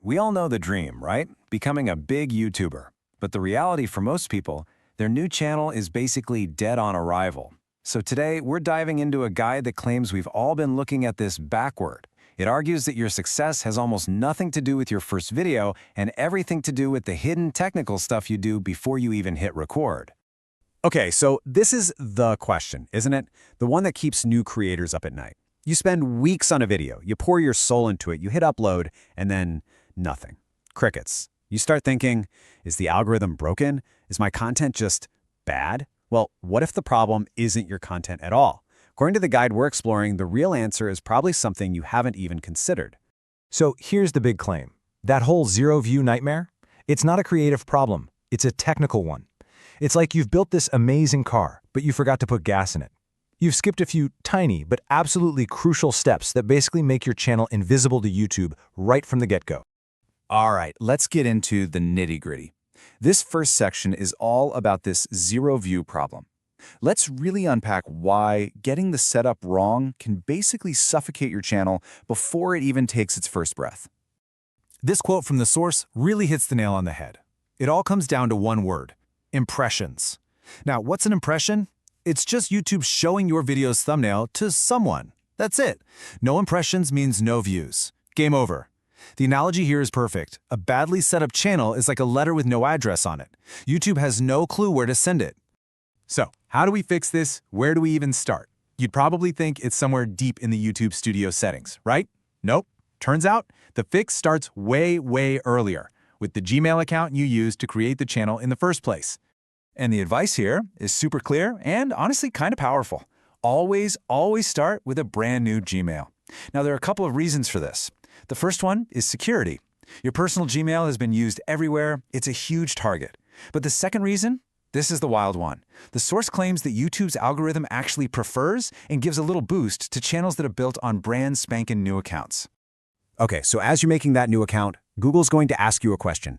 We all know the dream, right? Becoming a big YouTuber. But the reality for most people, their new channel is basically dead on arrival. So today, we're diving into a guide that claims we've all been looking at this backward. It argues that your success has almost nothing to do with your first video and everything to do with the hidden technical stuff you do before you even hit record. Okay, so this is the question, isn't it? The one that keeps new creators up at night. You spend weeks on a video, you pour your soul into it, you hit upload, and then nothing. Crickets. You start thinking, is the algorithm broken? Is my content just bad? Well, what if the problem isn't your content at all? According to the guide we're exploring, the real answer is probably something you haven't even considered. So here's the big claim. That whole zero-view nightmare? It's not a creative problem. It's a technical one. It's like you've built this amazing car, but you forgot to put gas in it. You've skipped a few tiny but absolutely crucial steps that basically make your channel invisible to YouTube right from the get-go. All right, let's get into the nitty-gritty. This first section is all about this zero-view problem. Let's really unpack why getting the setup wrong can basically suffocate your channel before it even takes its first breath. This quote from the source really hits the nail on the head. It all comes down to one word: impressions. Now, what's an impression? It's just YouTube showing your video's thumbnail to someone. That's it. No impressions means no views. Game over. The analogy here is perfect. A badly set up channel is like a letter with no address on it. YouTube has no clue where to send it. So, how do we fix this? Where do we even start? You'd probably think it's somewhere deep in the YouTube Studio settings, right? Nope. Turns out, the fix starts way, way earlier, with the Gmail account you used to create the channel in the first place. And the advice here is super clear and honestly kind of powerful. Always start with a brand new Gmail. Now, there are a couple of reasons for this. The first one is security. Your personal Gmail has been used everywhere. It's a huge target. But the second reason? This is the wild one. The source claims that YouTube's algorithm actually prefers and gives a little boost to channels that are built on brand spanking new accounts. Okay, so as you're making that new account, Google's going to ask you a question.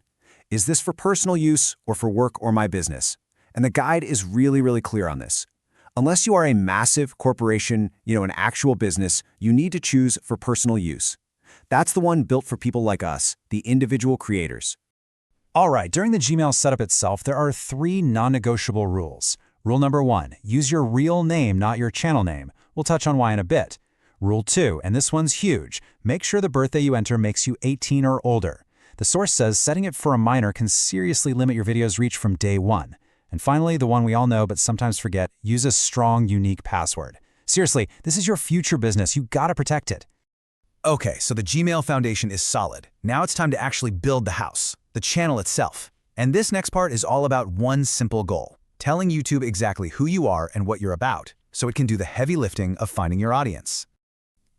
Is this for personal use or for work or my business? And the guide is really clear on this. Unless you are a massive corporation, an actual business, you need to choose for personal use. That's the one built for people like us, the individual creators. All right, during the Gmail setup itself, there are 3 non-negotiable rules. Rule number 1, use your real name, not your channel name. We'll touch on why in a bit. Rule 2, and this one's huge, make sure the birthday you enter makes you 18 or older. The source says setting it for a minor can seriously limit your video's reach from day 1. And finally, the one we all know but sometimes forget, use a strong, unique password. Seriously, this is your future business. You gotta protect it. Okay, so the Gmail foundation is solid. Now it's time to actually build the house, the channel itself. And this next part is all about one simple goal: telling YouTube exactly who you are and what you're about, so it can do the heavy lifting of finding your audience.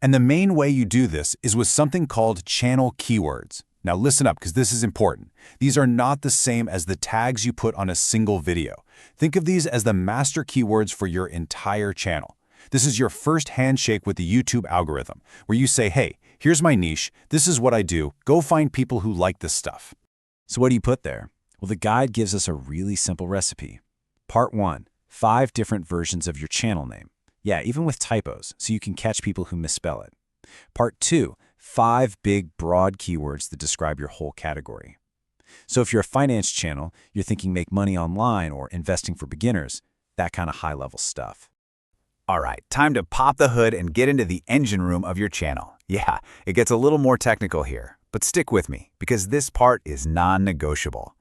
And the main way you do this is with something called channel keywords. Now listen up, because this is important. These are not the same as the tags you put on a single video. Think of these as the master keywords for your entire channel. This is your first handshake with the YouTube algorithm, where you say, hey, here's my niche, this is what I do, go find people who like this stuff. So what do you put there? Well, the guide gives us a really simple recipe. Part 1, 5 different versions of your channel name. Yeah, even with typos, so you can catch people who misspell it. Part 2, 5 big, broad keywords that describe your whole category. So if you're a finance channel, you're thinking make money online or investing for beginners, that kind of high-level stuff. All right, time to pop the hood and get into the engine room of your channel. Yeah, it gets a little more technical here, but stick with me, because this part is non-negotiable.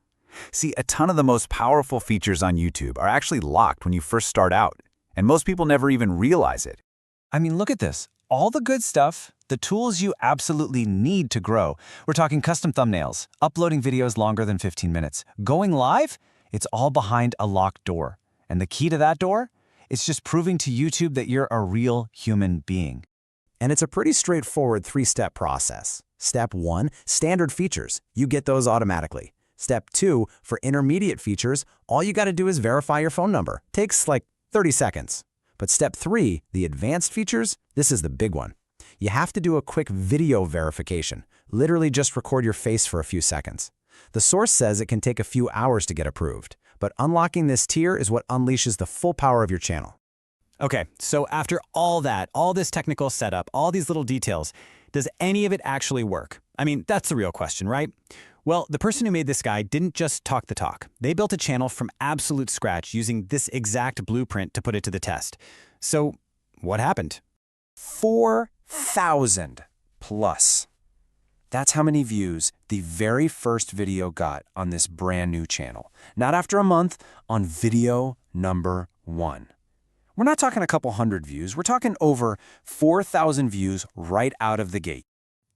See, a ton of the most powerful features on YouTube are actually locked when you first start out, and most people never even realize it. I mean, look at this. All the good stuff, the tools you absolutely need to grow. We're talking custom thumbnails, uploading videos longer than 15 minutes. Going live? It's all behind a locked door. And the key to that door? It's just proving to YouTube that you're a real human being. And it's a pretty straightforward 3-step process. Step 1, standard features. You get those automatically. Step 2, for intermediate features, all you got to do is verify your phone number. Takes like 30 seconds. But step 3, the advanced features, this is the big one. You have to do a quick video verification. Literally just record your face for a few seconds. The source says it can take a few hours to get approved, but unlocking this tier is what unleashes the full power of your channel. Okay, so after all that, all this technical setup, all these little details, does any of it actually work? I mean, that's the real question, right? Well, the person who made this guide didn't just talk the talk. They built a channel from absolute scratch using this exact blueprint to put it to the test. So, what happened? 4,000 plus. That's how many views the very first video got on this brand new channel. Not after a month, on video number 1. We're not talking a couple hundred views. We're talking over 4,000 views right out of the gate.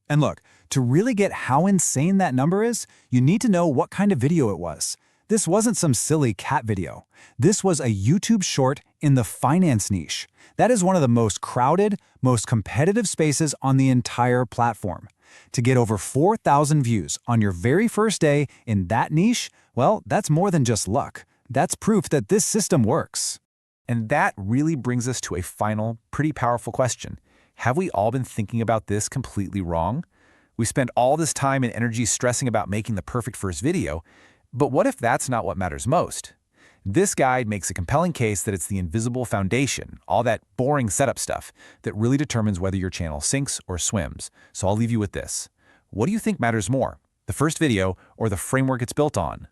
And look, to really get how insane that number is, you need to know what kind of video it was. This wasn't some silly cat video. This was a YouTube short in the finance niche. That is one of the most crowded, most competitive spaces on the entire platform. To get over 4,000 views on your very first day in that niche, well, that's more than just luck. That's proof that this system works. And that really brings us to a final, pretty powerful question. Have we all been thinking about this completely wrong? We spend all this time and energy stressing about making the perfect first video, but what if that's not what matters most? This guide makes a compelling case that it's the invisible foundation, all that boring setup stuff, that really determines whether your channel sinks or swims. So I'll leave you with this. What do you think matters more, the first video or the framework it's built on?